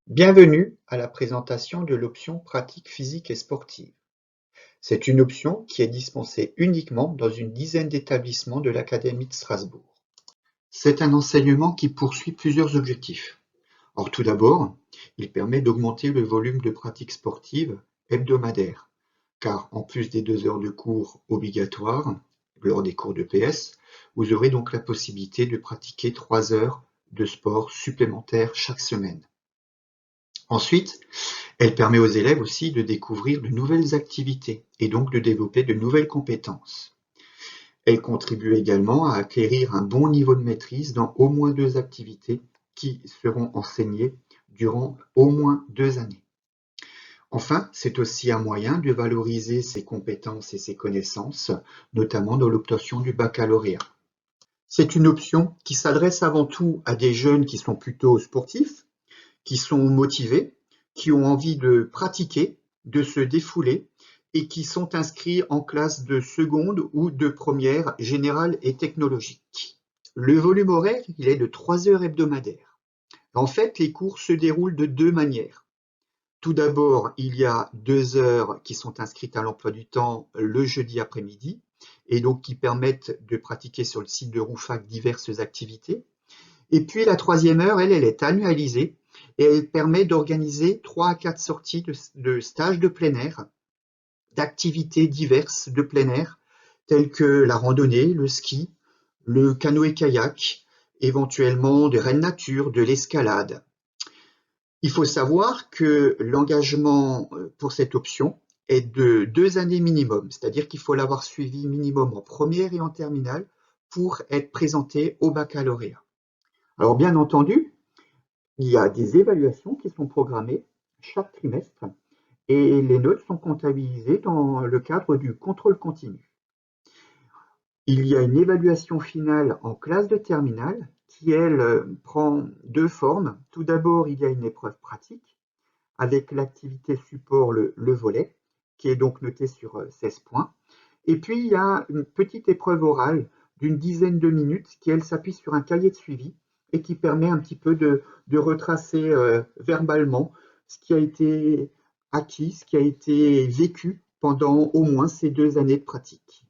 Bienvenue à la présentation de l'option pratique physique et sportive. C'est une option qui est dispensée uniquement dans une dizaine d'établissements de l'Académie de Strasbourg. C'est un enseignement qui poursuit plusieurs objectifs. Or, tout d'abord, il permet d'augmenter le volume de pratique sportive hebdomadaire, car en plus des 2 heures de cours obligatoires, lors des cours de PS, vous aurez donc la possibilité de pratiquer 3 heures de sport supplémentaires chaque semaine. Ensuite, elle permet aux élèves aussi de découvrir de nouvelles activités et donc de développer de nouvelles compétences. Elle contribue également à acquérir un bon niveau de maîtrise dans au moins 2 activités qui seront enseignées durant au moins 2 années. Enfin, c'est aussi un moyen de valoriser ses compétences et ses connaissances, notamment dans l'obtention du baccalauréat. C'est une option qui s'adresse avant tout à des jeunes qui sont plutôt sportifs, qui sont motivés, qui ont envie de pratiquer, de se défouler et qui sont inscrits en classe de seconde ou de première générale et technologique. Le volume horaire, il est de 3 heures hebdomadaires. En fait, les cours se déroulent de 2 manières. Tout d'abord, il y a 2 heures qui sont inscrites à l'emploi du temps le jeudi après-midi et donc qui permettent de pratiquer sur le site de Rouffach diverses activités. Et puis la 3e heure, elle est annualisée et elle permet d'organiser 3 à 4 sorties de stages de plein air, d'activités diverses de plein air, telles que la randonnée, le ski, le canoë-kayak, éventuellement de raid nature, de l'escalade. Il faut savoir que l'engagement pour cette option est de 2 années minimum, c'est-à-dire qu'il faut l'avoir suivi minimum en première et en terminale pour être présenté au baccalauréat. Alors bien entendu, il y a des évaluations qui sont programmées chaque trimestre et les notes sont comptabilisées dans le cadre du contrôle continu. Il y a une évaluation finale en classe de terminale qui, elle, prend 2 formes. Tout d'abord, il y a une épreuve pratique avec l'activité support, le volet, qui est donc notée sur 16 points. Et puis, il y a une petite épreuve orale d'une dizaine de minutes qui, elle, s'appuie sur un cahier de suivi et qui permet un petit peu de retracer verbalement ce qui a été acquis, ce qui a été vécu pendant au moins ces 2 années de pratique.